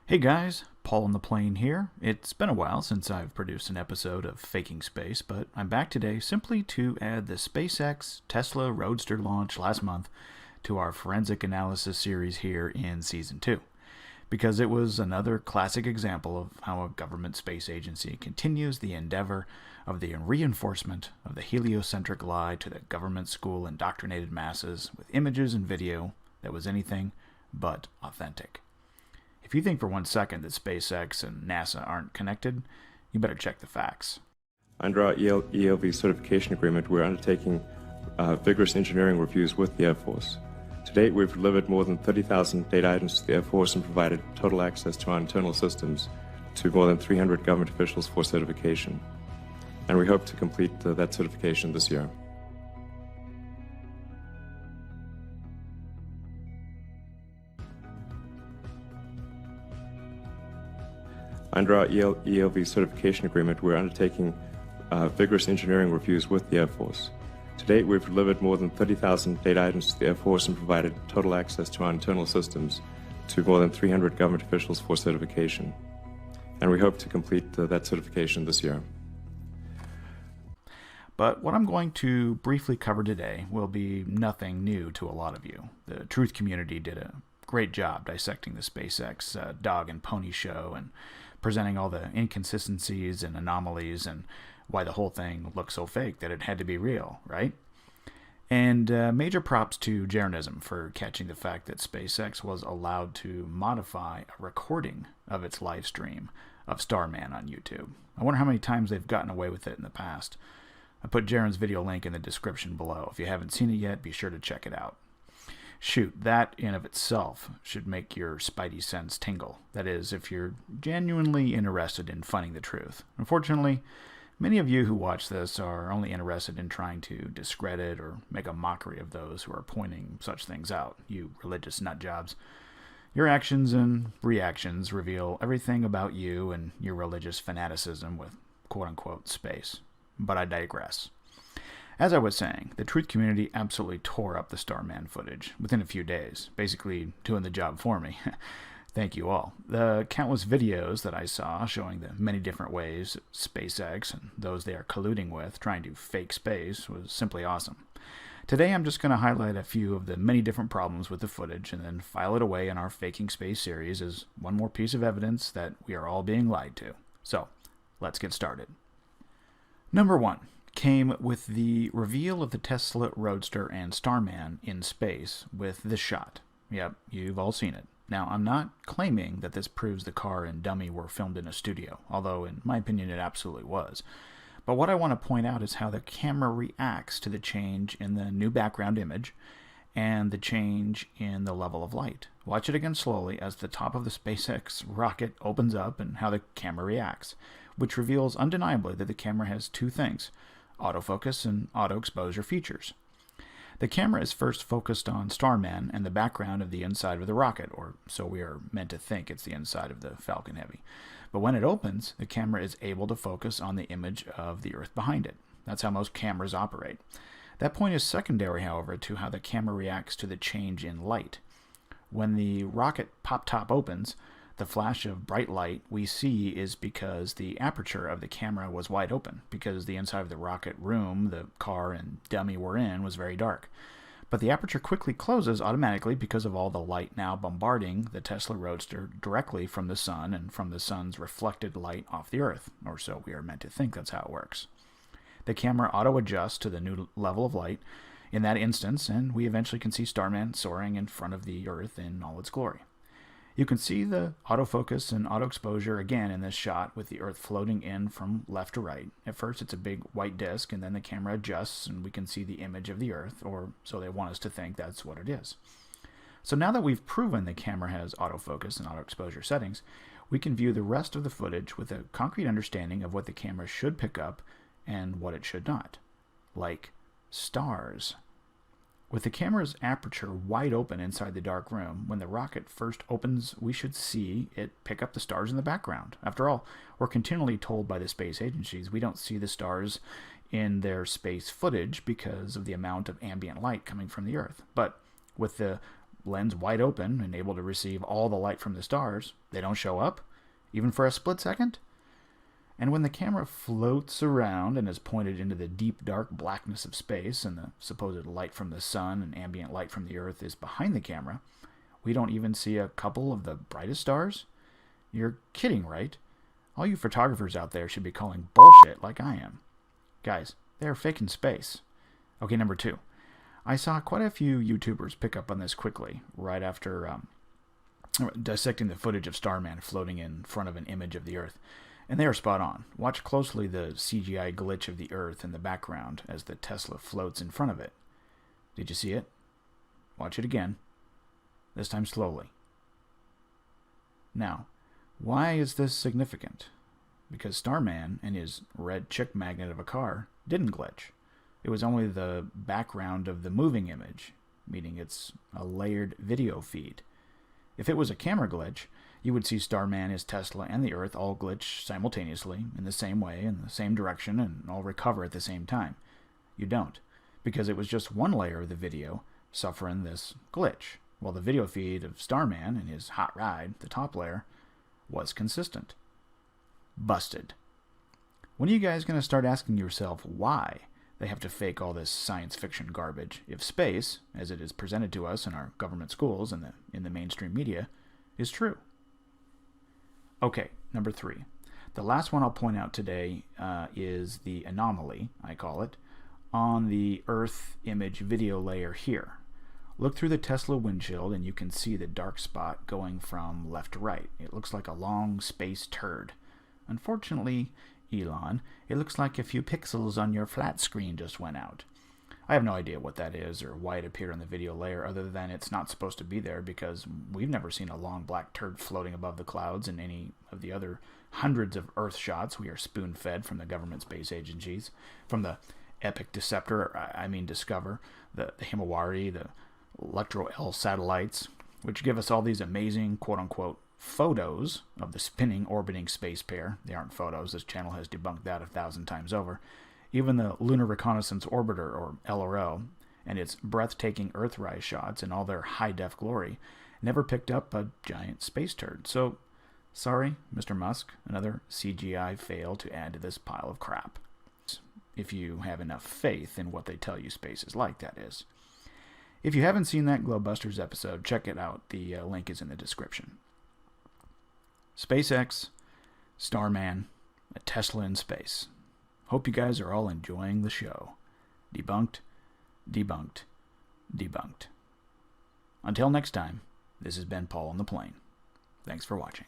Hey guys, Paul on the plane here. It's been a while since I've produced an episode of Faking Space, but I'm back today simply to add the SpaceX Tesla Roadster launch last month to our forensic analysis series here in Season 2, because it was another classic example of how a government space agency continues the endeavor of the reinforcement of the heliocentric lie to the government school indoctrinated masses with images and video that was anything but authentic. If you think for 1 second that SpaceX and NASA aren't connected, you better check the facts. Under our ELV certification agreement, we're undertaking vigorous engineering reviews with the Air Force. To date, we've delivered more than 30,000 data items to the Air Force and provided total access to our internal systems to more than 300 government officials for certification. And we hope to complete that certification this year. Under our ELV certification agreement, we're undertaking vigorous engineering reviews with the Air Force. To date, we've delivered more than 30,000 data items to the Air Force and provided total access to our internal systems to more than 300 government officials for certification. And we hope to complete that certification this year. But what I'm going to briefly cover today will be nothing new to a lot of you. The truth community did a great job dissecting the SpaceX dog and pony show and presenting all the inconsistencies and anomalies and why the whole thing looked so fake that it had to be real, right? And major props to Jeranism for catching the fact that SpaceX was allowed to modify a recording of its live stream of Starman on YouTube. I wonder how many times they've gotten away with it in the past. I put Jaren's video link in the description below. If you haven't seen it yet, be sure to check it out. Shoot, that in of itself should make your spidey sense tingle. That is, if you're genuinely interested in finding the truth. Unfortunately, many of you who watch this are only interested in trying to discredit or make a mockery of those who are pointing such things out, you religious nutjobs. Your actions and reactions reveal everything about you and your religious fanaticism with quote-unquote space. But I digress. As I was saying, the truth community absolutely tore up the Starman footage within a few days, basically doing the job for me. Thank you all. The countless videos that I saw showing the many different ways SpaceX and those they are colluding with trying to fake space was simply awesome. Today I'm just going to highlight a few of the many different problems with the footage and then file it away in our Faking Space series as one more piece of evidence that we are all being lied to. So, let's get started. Number 1 came with the reveal of the Tesla Roadster and Starman in space with this shot. Yep, you've all seen it. Now, I'm not claiming that this proves the car and dummy were filmed in a studio, although in my opinion it absolutely was. But what I want to point out is how the camera reacts to the change in the new background image and the change in the level of light. Watch it again slowly as the top of the SpaceX rocket opens up and how the camera reacts, which reveals undeniably that the camera has two things: autofocus and auto exposure features. The camera is first focused on Starman and the background of the inside of the rocket, or so we are meant to think it's the inside of the Falcon Heavy. But when it opens, the camera is able to focus on the image of the Earth behind it. That's how most cameras operate. That point is secondary, however, to how the camera reacts to the change in light. When the rocket pop top opens, the flash of bright light we see is because the aperture of the camera was wide open, because the inside of the rocket room the car and dummy were in was very dark. But the aperture quickly closes automatically because of all the light now bombarding the Tesla Roadster directly from the sun and from the sun's reflected light off the Earth, or so we are meant to think that's how it works. The camera auto-adjusts to the new level of light in that instance, and we eventually can see Starman soaring in front of the Earth in all its glory. You can see the autofocus and auto exposure again in this shot with the Earth floating in from left to right. At first it's a big white disk, and then the camera adjusts and we can see the image of the Earth, or so they want us to think that's what it is. So now that we've proven the camera has autofocus and auto exposure settings, we can view the rest of the footage with a concrete understanding of what the camera should pick up and what it should not. Like stars. With the camera's aperture wide open inside the dark room, when the rocket first opens, we should see it pick up the stars in the background. After all, we're continually told by the space agencies we don't see the stars in their space footage because of the amount of ambient light coming from the Earth. But with the lens wide open and able to receive all the light from the stars, they don't show up, even for a split second? And when the camera floats around and is pointed into the deep dark blackness of space and the supposed light from the sun and ambient light from the earth is behind the camera, we don't even see a couple of the brightest stars? You're kidding, right? All you photographers out there should be calling bullshit like I am. Guys, they're faking space. Okay, number 2. I saw quite a few YouTubers pick up on this quickly, right after dissecting the footage of Starman floating in front of an image of the Earth. And they are spot on. Watch closely the CGI glitch of the Earth in the background as the Tesla floats in front of it. Did you see it? Watch it again. This time slowly. Now, why is this significant? Because Starman and his red chick magnet of a car didn't glitch. It was only the background of the moving image, meaning it's a layered video feed. If it was a camera glitch, you would see Starman, his Tesla, and the Earth all glitch simultaneously, in the same way, in the same direction, and all recover at the same time. You don't, because it was just one layer of the video suffering this glitch, while the video feed of Starman and his hot ride, the top layer, was consistent. Busted. When are you guys going to start asking yourself why they have to fake all this science fiction garbage if space, as it is presented to us in our government schools and in the mainstream media, is true? Okay, number 3. The last one I'll point out today is the anomaly, I call it, on the Earth image video layer here. Look through the Tesla windshield and you can see the dark spot going from left to right. It looks like a long space turd. Unfortunately, Elon, it looks like a few pixels on your flat screen just went out. I have no idea what that is or why it appeared on the video layer other than it's not supposed to be there because we've never seen a long black turd floating above the clouds in any of the other hundreds of Earth shots we are spoon-fed from the government space agencies, from the Epic Discover, the Himawari, the Electro-L satellites, which give us all these amazing, quote-unquote, photos of the spinning, orbiting space pair. They aren't photos. This channel has debunked that 1,000 times over. Even the Lunar Reconnaissance Orbiter, or LRO, and its breathtaking Earthrise shots in all their high-def glory never picked up a giant space turd. So, sorry, Mr. Musk, another CGI fail to add to this pile of crap. If you have enough faith in what they tell you space is like, that is. If you haven't seen that Globusters episode, check it out. The link is in the description. SpaceX, Starman, a Tesla in space. Hope you guys are all enjoying the show. Debunked, debunked, debunked. Until next time, this has been Paul on the Plane. Thanks for watching.